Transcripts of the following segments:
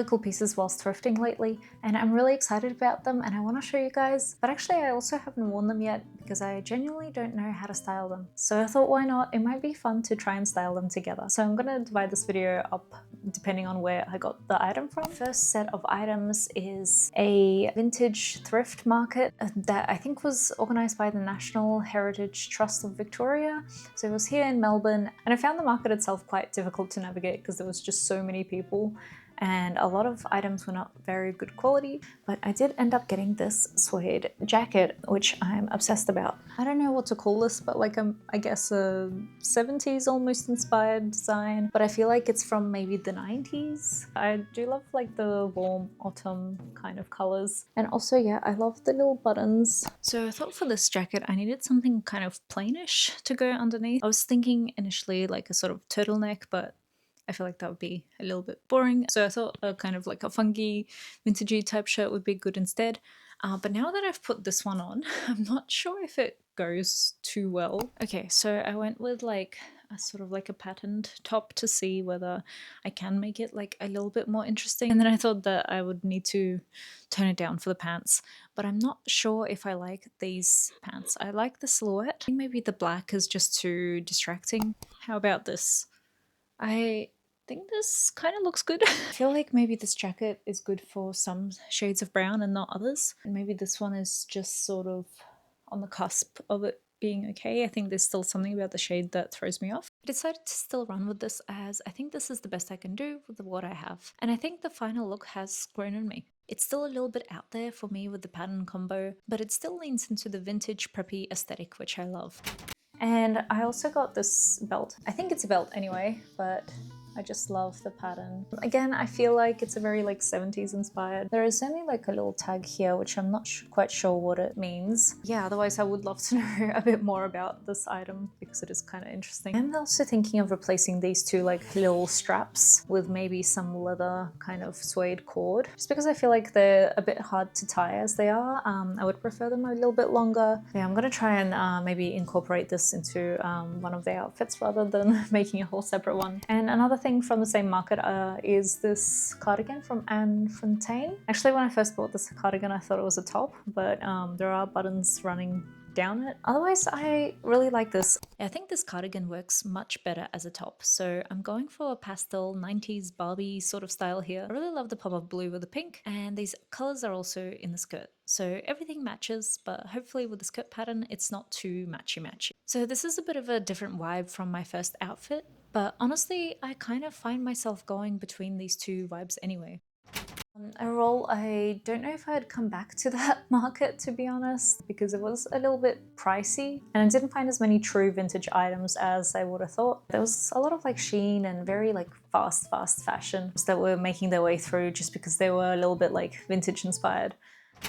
really cool pieces whilst thrifting lately, and I'm really excited about them and I want to show you guys. But actually I also haven't worn them yet because I genuinely don't know how to style them. So I thought, why not? It might be fun to try and style them together. So I'm gonna divide this video up depending on where I got the item from. First set of items is a vintage thrift market that I think was organized by the National Heritage Trust of Victoria. So it was here in Melbourne, and I found the market itself quite difficult to navigate because there was just so many people and a lot of items were not very good quality, but I did end up getting this suede jacket, which I'm obsessed about. I don't know what to call this, but like I guess a 70s almost inspired design, but I feel like it's from maybe the 90s. I do love like the warm autumn kind of colors. And also, yeah, I love the little buttons. So I thought for this jacket, I needed something kind of plainish to go underneath. I was thinking initially like a sort of turtleneck, but I feel like that would be a little bit boring. So I thought a kind of like a funky, vintagey type shirt would be good instead. But now that I've put this one on, I'm not sure if it goes too well. Okay, so I went with like a sort of like a patterned top to see whether I can make it like a little bit more interesting. And then I thought that I would need to tone it down for the pants, but I'm not sure if I like these pants. I like the silhouette. I think maybe the black is just too distracting. How about this? I think this kind of looks good. I feel like maybe this jacket is good for some shades of brown and not others. And maybe this one is just sort of on the cusp of it being okay. I think there's still something about the shade that throws me off. I decided to still run with this as I think this is the best I can do with what I have. And I think the final look has grown on me. It's still a little bit out there for me with the pattern combo, but it still leans into the vintage preppy aesthetic, which I love. And I also got this belt. I think it's a belt anyway, but I just love the pattern. Again, I feel like it's a very like 70s inspired. There is only like a little tag here, which I'm not quite sure what it means. Yeah, otherwise I would love to know a bit more about this item because it is kind of interesting. I'm also thinking of replacing these two like little straps with maybe some leather kind of suede cord, just because I feel like they're a bit hard to tie as they are. I would prefer them a little bit longer. Yeah, I'm gonna try and maybe incorporate this into one of the outfits rather than making a whole separate one. And another thing from the same market is this cardigan from Anne Fontaine. Actually, when I first bought this cardigan, I thought it was a top, but there are buttons running down it. Otherwise, I really like this. I think this cardigan works much better as a top, so I'm going for a pastel 90s Barbie sort of style here. I really love the pop of blue with the pink, and these colors are also in the skirt. So everything matches, but hopefully with the skirt pattern, it's not too matchy-matchy. So this is a bit of a different vibe from my first outfit, but honestly, I kind of find myself going between these two vibes anyway. Overall, I don't know if I'd come back to that market, to be honest, because it was a little bit pricey and I didn't find as many true vintage items as I would have thought. There was a lot of like Shein and very like fast fashion that were making their way through just because they were a little bit like vintage inspired.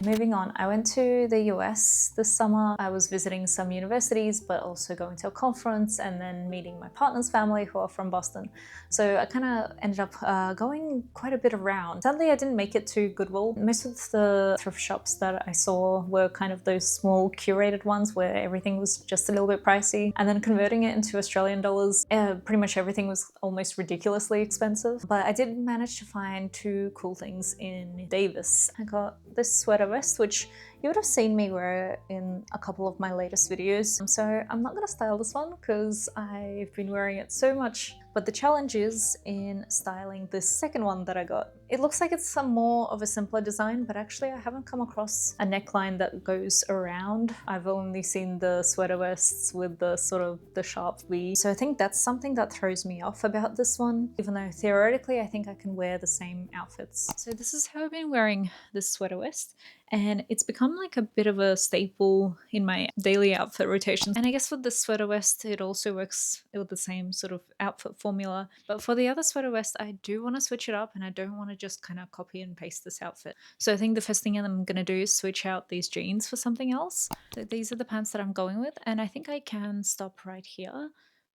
Moving on, I went to the US this summer. I was visiting some universities, but also going to a conference and then meeting my partner's family who are from Boston. So I kind of ended up going quite a bit around. Sadly, I didn't make it to Goodwill. Most of the thrift shops that I saw were kind of those small curated ones where everything was just a little bit pricey. And then converting it into Australian dollars, pretty much everything was almost ridiculously expensive. But I did manage to find two cool things in Davis. I got this sweater vest, which you would have seen me wear in a couple of my latest videos. So I'm not gonna style this one because I've been wearing it so much. But the challenge is in styling this second one that I got. It looks like it's some more of a simpler design, but actually I haven't come across a neckline that goes around. I've only seen the sweater vests with the sort of the sharp V. So I think that's something that throws me off about this one, even though theoretically I think I can wear the same outfits. So this is how I've been wearing this sweater vest, and it's become like a bit of a staple in my daily outfit rotation. And I guess with the sweater vest, it also works with the same sort of outfit formula. But for the other sweater vest, I do want to switch it up and I don't want to just kind of copy and paste this outfit. So I think the first thing I'm going to do is switch out these jeans for something else. So these are the pants that I'm going with, and I think I can stop right here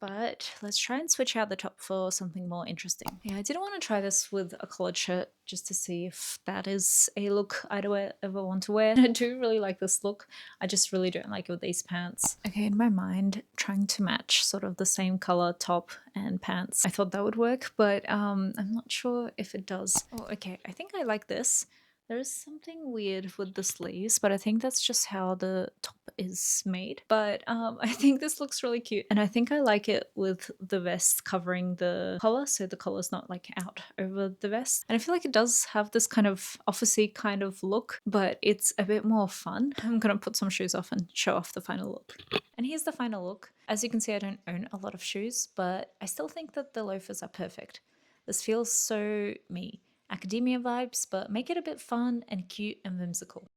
But let's try and switch out the top for something more interesting. Yeah, I did want to try this with a collared shirt just to see if that is a look I'd ever want to wear. I do really like this look. I just really don't like it with these pants. Okay, in my mind, trying to match sort of the same color top and pants, I thought that would work, but I'm not sure if it does. Oh, okay, I think I like this. There is something weird with the sleeves, but I think that's just how the top is made. But I think this looks really cute, and I think I like it with the vest covering the collar, so the collar's not like out over the vest. And I feel like it does have this kind of officey kind of look, but it's a bit more fun. I'm gonna put some shoes off and show off the final look. And here's the final look. As you can see, I don't own a lot of shoes, but I still think that the loafers are perfect. This feels so me. Academia vibes, but make it a bit fun and cute and whimsical.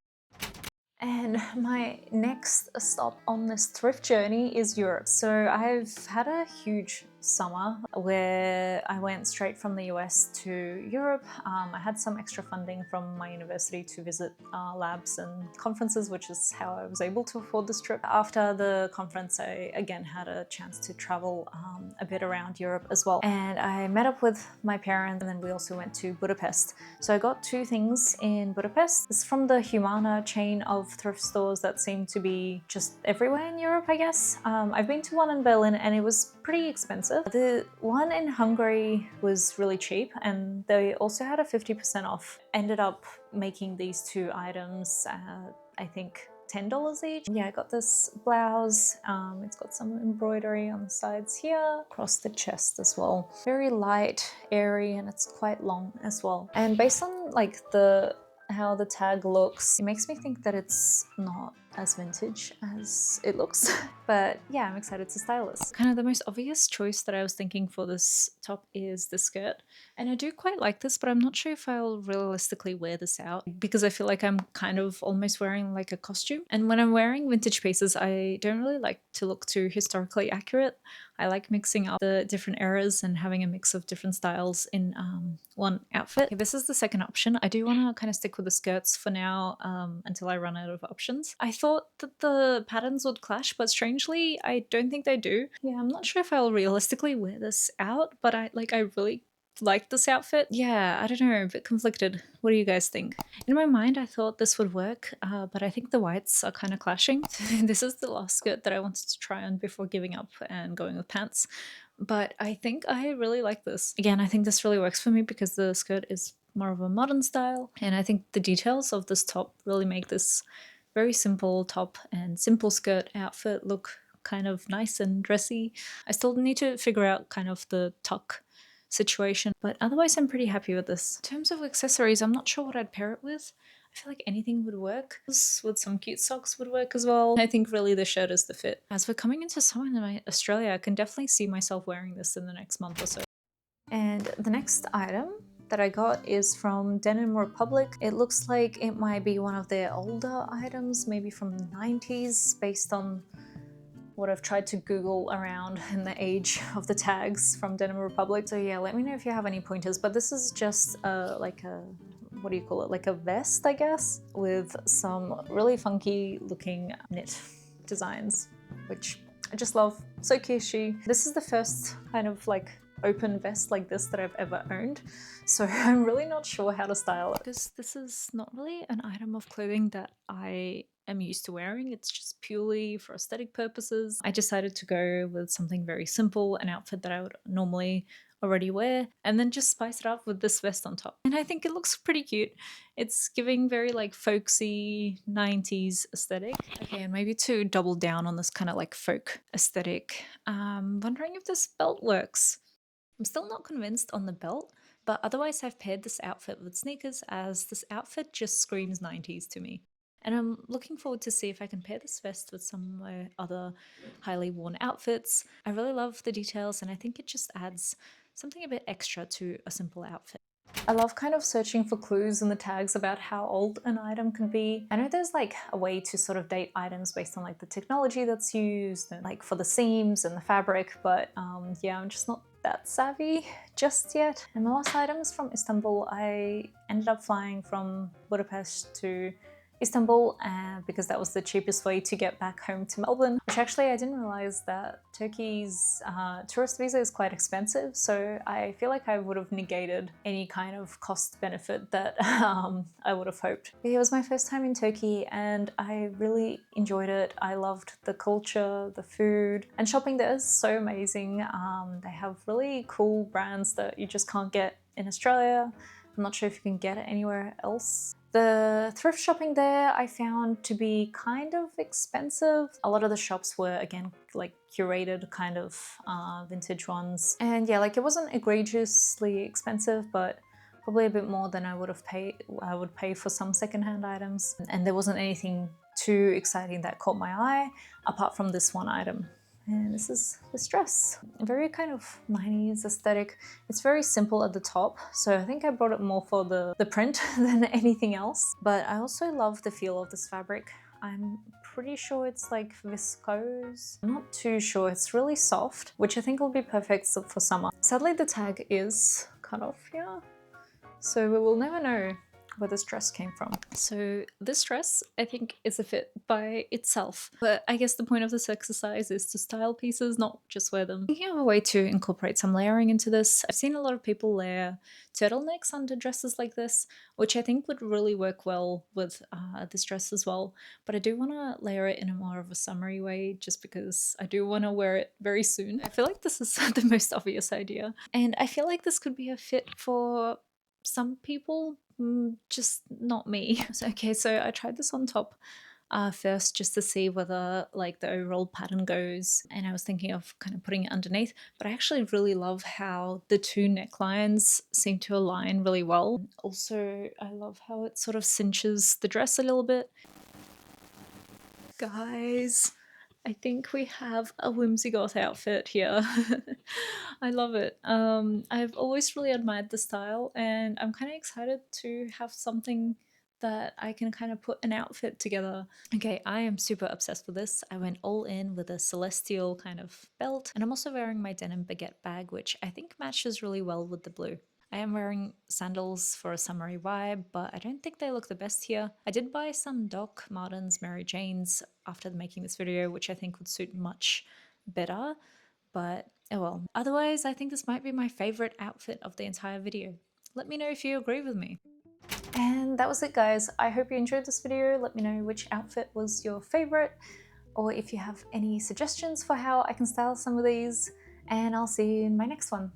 And my next stop on this thrift journey is Europe. So I've had a huge summer where I went straight from the US to Europe. I had some extra funding from my university to visit labs and conferences, which is how I was able to afford this trip. After the conference, I again had a chance to travel a bit around Europe as well. And I met up with my parents, and then we also went to Budapest. So I got two things in Budapest. This is from the Yana chain of thrift stores that seem to be just everywhere in Europe, I guess. I've been to one in Berlin and it was pretty expensive. The one in Hungary was really cheap, and they also had a 50% off. Ended up making these two items, I think $10 each. Yeah, I got this blouse. It's got some embroidery on the sides here, across the chest as well. Very light, airy, and it's quite long as well. And based on like how the tag looks, it makes me think that it's not as vintage as it looks. But yeah, I'm excited to style this. Kind of the most obvious choice that I was thinking for this top is the skirt. And I do quite like this, but I'm not sure if I'll realistically wear this out because I feel like I'm kind of almost wearing like a costume. And when I'm wearing vintage pieces, I don't really like to look too historically accurate. I like mixing up the different eras and having a mix of different styles in one outfit. Okay, this is the second option. I do want to kind of stick with the skirts for now until I run out of options. I thought that the patterns would clash, but strangely, I don't think they do. Yeah, I'm not sure if I'll realistically wear this out, but I really like this outfit. Yeah, I don't know, a bit conflicted. What do you guys think? In my mind, I thought this would work, but I think the whites are kind of clashing. This is the last skirt that I wanted to try on before giving up and going with pants. But I think I really like this. Again, I think this really works for me because the skirt is more of a modern style. And I think the details of this top really make this very simple top and simple skirt outfit look kind of nice and dressy. I still need to figure out kind of the tuck situation, but otherwise I'm pretty happy with this. In terms of accessories, I'm not sure what I'd pair it with. I feel like anything would work. This with some cute socks would work as well. I think really the shirt is the fit. As we're coming into summer in Australia, I can definitely see myself wearing this in the next month or so. And the next item that I got is from Denim Republic. It looks like it might be one of their older items, maybe from the 90s, based on what I've tried to Google around in the age of the tags from Denim Republic. So yeah, let me know if you have any pointers, but this is just like a, what do you call it? Like a vest, I guess, with some really funky looking knit designs, which I just love. So cushy. This is the first kind of like open vest like this that I've ever owned, so I'm really not sure how to style it because this is not really an item of clothing that I am used to wearing. It's just purely for aesthetic purposes. I decided to go with something very simple, an outfit that I would normally already wear, and then just spice it up with this vest on top. And I think it looks pretty cute. It's giving very like folksy 90s aesthetic. Okay, and maybe to double down on this kind of like folk aesthetic, wondering if this belt works. I'm still not convinced on the belt, but otherwise I've paired this outfit with sneakers as this outfit just screams 90s to me. And I'm looking forward to see if I can pair this vest with some other highly worn outfits. I really love the details and I think it just adds something a bit extra to a simple outfit. I love kind of searching for clues in the tags about how old an item can be. I know there's like a way to sort of date items based on like the technology that's used and like for the seams and the fabric, but yeah, I'm just not that savvy just yet. And the last item is from Istanbul. I ended up flying from Budapest to Istanbul because that was the cheapest way to get back home to Melbourne, which actually I didn't realize that Turkey's tourist visa is quite expensive, so I feel like I would have negated any kind of cost benefit that I would have hoped. But it was my first time in Turkey and I really enjoyed it. I loved the culture, the food, and shopping there is so amazing. They have really cool brands that you just can't get in Australia. I'm not sure if you can get it anywhere else. The thrift shopping there I found to be kind of expensive. A lot of the shops were, again, like curated kind of vintage ones. And yeah, like it wasn't egregiously expensive, but probably a bit more than I would pay for some secondhand items. And there wasn't anything too exciting that caught my eye, apart from this one item. And this is this dress. Very kind of 90s aesthetic. It's very simple at the top, so I think I brought it more for the print than anything else. But I also love the feel of this fabric. I'm pretty sure it's like viscose. I'm not too sure. It's really soft, which I think will be perfect for summer. Sadly, the tag is cut off here, so we will never know where this dress came from. So this dress, I think, is a fit by itself. But I guess the point of this exercise is to style pieces, not just wear them. Thinking of a way to incorporate some layering into this. I've seen a lot of people layer turtlenecks under dresses like this, which I think would really work well with this dress as well. But I do want to layer it in a more of a summery way, just because I do want to wear it very soon. I feel like this is the most obvious idea. And I feel like this could be a fit for some people, just not me. Okay, so I tried this on top first just to see whether like the overall pattern goes, and I was thinking of kind of putting it underneath, but I actually really love how the two necklines seem to align really well. Also, I love how it sort of cinches the dress a little bit. Guys, I think we have a whimsigoth outfit here. I love it. I've always really admired the style, and I'm kind of excited to have something that I can kind of put an outfit together. Okay, I am super obsessed with this. I went all in with a celestial kind of belt, and I'm also wearing my denim baguette bag, which I think matches really well with the blue. I am wearing sandals for a summery vibe, but I don't think they look the best here. I did buy some Doc Martens Mary Janes after making this video, which I think would suit much better, but oh well. Otherwise, I think this might be my favorite outfit of the entire video. Let me know if you agree with me. And that was it, guys. I hope you enjoyed this video. Let me know which outfit was your favorite, or if you have any suggestions for how I can style some of these, and I'll see you in my next one.